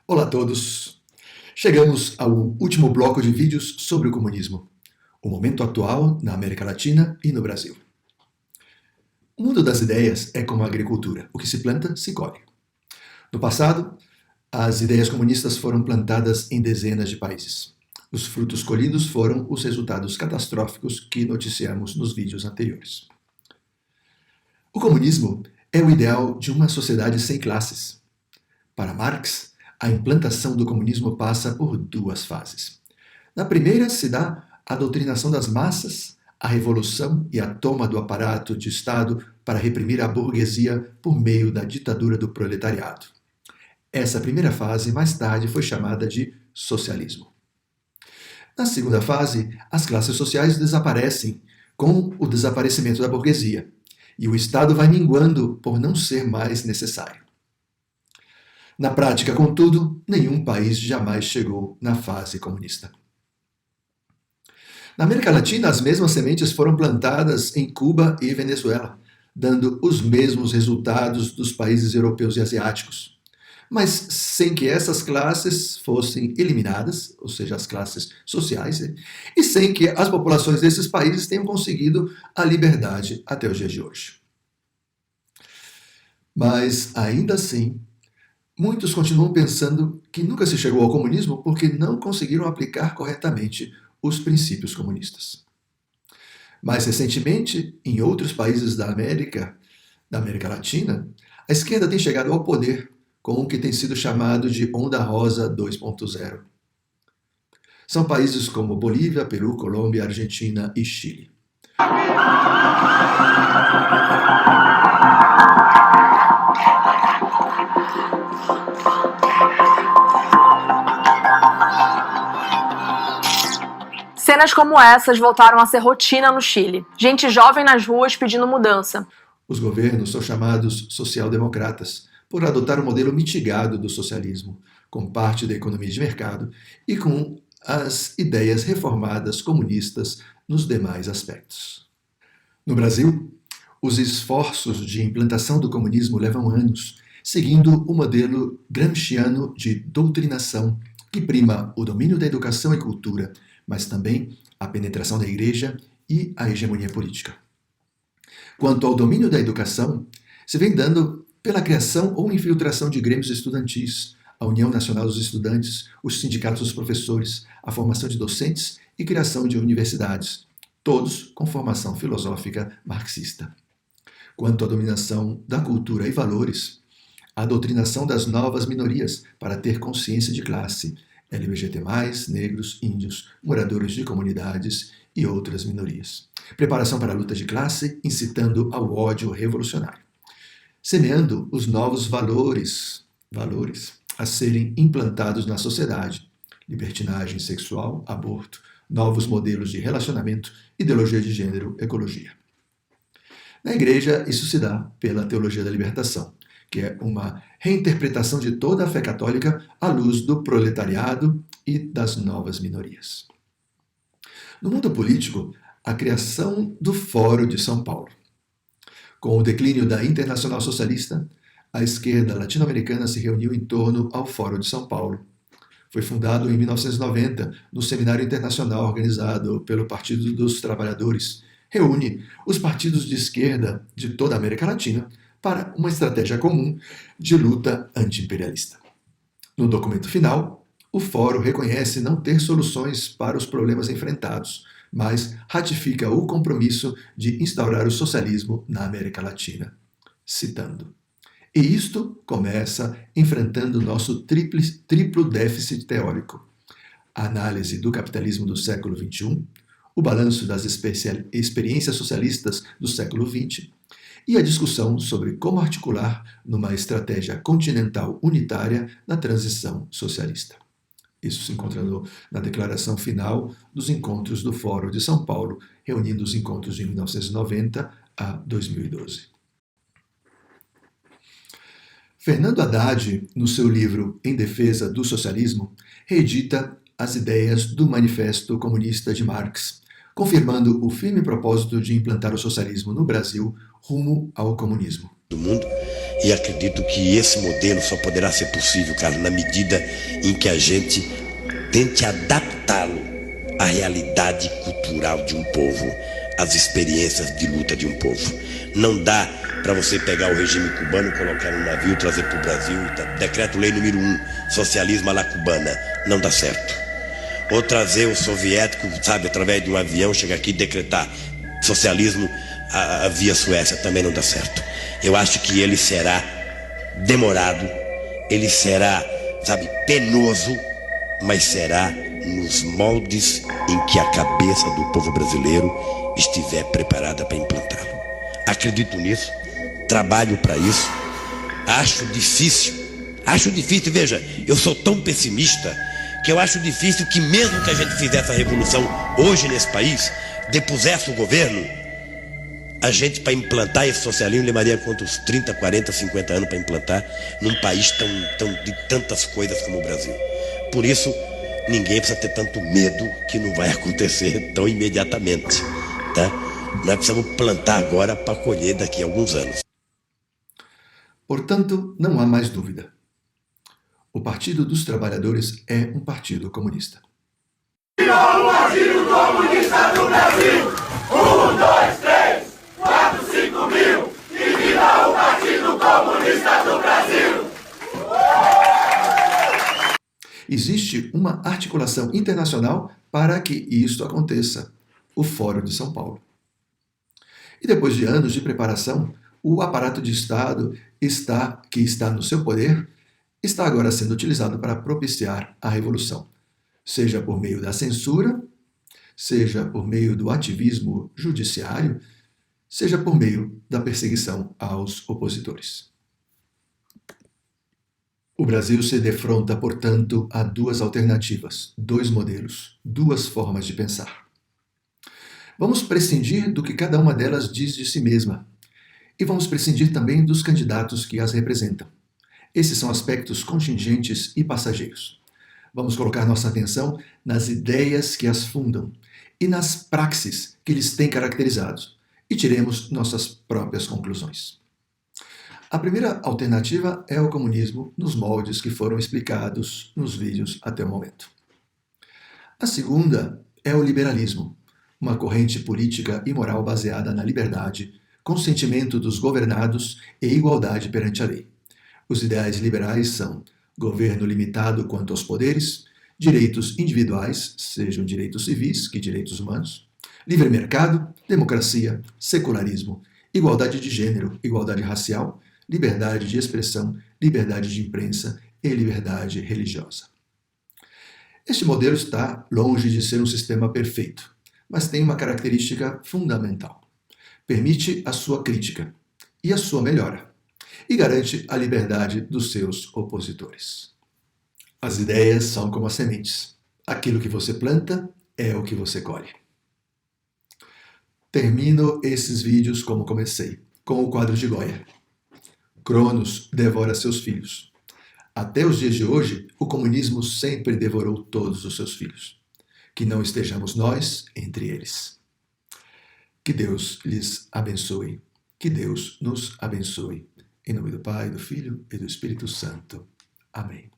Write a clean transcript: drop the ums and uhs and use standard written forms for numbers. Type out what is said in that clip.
Olá a todos! Chegamos ao último bloco de vídeos sobre o comunismo, o momento atual na América Latina e no Brasil. O mundo das ideias é como a agricultura, o que se planta, se colhe. No passado, as ideias comunistas foram plantadas em dezenas de países. Os frutos colhidos foram os resultados catastróficos que noticiamos nos vídeos anteriores. O comunismo é o ideal de uma sociedade sem classes. Para Marx, a implantação do comunismo passa por duas fases. Na primeira se dá a doutrinação das massas, a revolução e a toma do aparato de Estado para reprimir a burguesia por meio da ditadura do proletariado. Essa primeira fase, mais tarde, foi chamada de socialismo. Na segunda fase, as classes sociais desaparecem com o desaparecimento da burguesia, e o Estado vai minguando por não ser mais necessário. Na prática, contudo, nenhum país jamais chegou na fase comunista. Na América Latina, as mesmas sementes foram plantadas em Cuba e Venezuela, dando os mesmos resultados dos países europeus e asiáticos, mas sem que essas classes fossem eliminadas, ou seja, as classes sociais, e sem que as populações desses países tenham conseguido a liberdade até os dias de hoje. Mas, ainda assim, muitos continuam pensando que nunca se chegou ao comunismo porque não conseguiram aplicar corretamente os princípios comunistas. Mais recentemente, em outros países da América Latina, a esquerda tem chegado ao poder com o que tem sido chamado de Onda Rosa 2.0. São países como Bolívia, Peru, Colômbia, Argentina e Chile. Cenas como essas voltaram a ser rotina no Chile. Gente jovem nas ruas pedindo mudança. Os governos são chamados social-democratas por adotar o modelo mitigado do socialismo, com parte da economia de mercado e com as ideias reformadas comunistas nos demais aspectos. No Brasil, os esforços de implantação do comunismo levam anos, seguindo o modelo gramsciano de doutrinação, que prima o domínio da educação e cultura, mas também a penetração da igreja e a hegemonia política. Quanto ao domínio da educação, se vem dando pela criação ou infiltração de grêmios estudantis, a União Nacional dos Estudantes, os sindicatos dos professores, a formação de docentes e criação de universidades, todos com formação filosófica marxista. Quanto à dominação da cultura e valores, a doutrinação das novas minorias para ter consciência de classe, LGBT+, negros, índios, moradores de comunidades e outras minorias. Preparação para a luta de classe, incitando ao ódio revolucionário. Semeando os novos valores a serem implantados na sociedade. Libertinagem sexual, aborto, novos modelos de relacionamento, ideologia de gênero, ecologia. Na igreja, isso se dá pela teologia da libertação, que é uma reinterpretação de toda a fé católica à luz do proletariado e das novas minorias. No mundo político, a criação do Fórum de São Paulo. Com o declínio da Internacional Socialista, a esquerda latino-americana se reuniu em torno ao Fórum de São Paulo. Foi fundado em 1990 no Seminário Internacional organizado pelo Partido dos Trabalhadores. Reúne os partidos de esquerda de toda a América Latina para uma estratégia comum de luta anti-imperialista. No documento final, o Fórum reconhece não ter soluções para os problemas enfrentados, mas ratifica o compromisso de instaurar o socialismo na América Latina. Citando: "E isto começa enfrentando nosso triplo déficit teórico: a análise do capitalismo do século XXI, o balanço das experiências socialistas do século XX e a discussão sobre como articular numa estratégia continental unitária na transição socialista." Isso se encontra na declaração final dos encontros do Fórum de São Paulo, reunindo os encontros de 1990 a 2012. Fernando Haddad, no seu livro Em Defesa do Socialismo, reedita as ideias do Manifesto Comunista de Marx, confirmando o firme propósito de implantar o socialismo no Brasil rumo ao comunismo. Do mundo, e acredito que esse modelo só poderá ser possível, Carlos, na medida em que a gente tente adaptá-lo à realidade cultural de um povo, às experiências de luta de um povo. Não dá para você pegar o regime cubano, colocar no navio, trazer para o Brasil, decreto-lei número 1, socialismo à la cubana, não dá certo. Ou trazer o soviético, sabe, através de um avião, chegar aqui e decretar socialismo via Suécia, também não dá certo. Eu acho que ele será demorado, ele será, sabe, penoso, mas será nos moldes em que a cabeça do povo brasileiro estiver preparada para implantá-lo. Acredito nisso, trabalho para isso, acho difícil, veja, eu sou tão pessimista que eu acho difícil que mesmo que a gente fizesse a revolução hoje nesse país, depusesse o governo, a gente, para implantar esse socialismo, levaria quantos 30, 40, 50 anos para implantar num país de tantas coisas como o Brasil. Por isso, ninguém precisa ter tanto medo que não vai acontecer tão imediatamente, tá? Nós precisamos plantar agora para colher daqui a alguns anos. Portanto, não há mais dúvida. O Partido dos Trabalhadores é um partido comunista. Viva o Partido Comunista do Brasil! 1, 2, 3, 4, 5 mil! E viva o Partido Comunista do Brasil! Existe uma articulação internacional para que isto aconteça, o Fórum de São Paulo. E depois de anos de preparação, o aparato de Estado que está no seu poder está agora sendo utilizado para propiciar a revolução, seja por meio da censura, seja por meio do ativismo judiciário, seja por meio da perseguição aos opositores. O Brasil se defronta, portanto, a duas alternativas, dois modelos, duas formas de pensar. Vamos prescindir do que cada uma delas diz de si mesma, e vamos prescindir também dos candidatos que as representam. Esses são aspectos contingentes e passageiros. Vamos colocar nossa atenção nas ideias que as fundam e nas praxes que lhes têm caracterizado, e tiremos nossas próprias conclusões. A primeira alternativa é o comunismo nos moldes que foram explicados nos vídeos até o momento. A segunda é o liberalismo, uma corrente política e moral baseada na liberdade, consentimento dos governados e igualdade perante a lei. Os ideais liberais são governo limitado quanto aos poderes, direitos individuais, sejam direitos civis que direitos humanos, livre mercado, democracia, secularismo, igualdade de gênero, igualdade racial, liberdade de expressão, liberdade de imprensa e liberdade religiosa. Este modelo está longe de ser um sistema perfeito, mas tem uma característica fundamental. Permite a sua crítica e a sua melhora, e garante a liberdade dos seus opositores. As ideias são como as sementes. Aquilo que você planta é o que você colhe. Termino esses vídeos como comecei, com o quadro de Goya. Cronos devora seus filhos. Até os dias de hoje, o comunismo sempre devorou todos os seus filhos. Que não estejamos nós entre eles. Que Deus lhes abençoe. Que Deus nos abençoe. Em nome do Pai, do Filho e do Espírito Santo. Amém.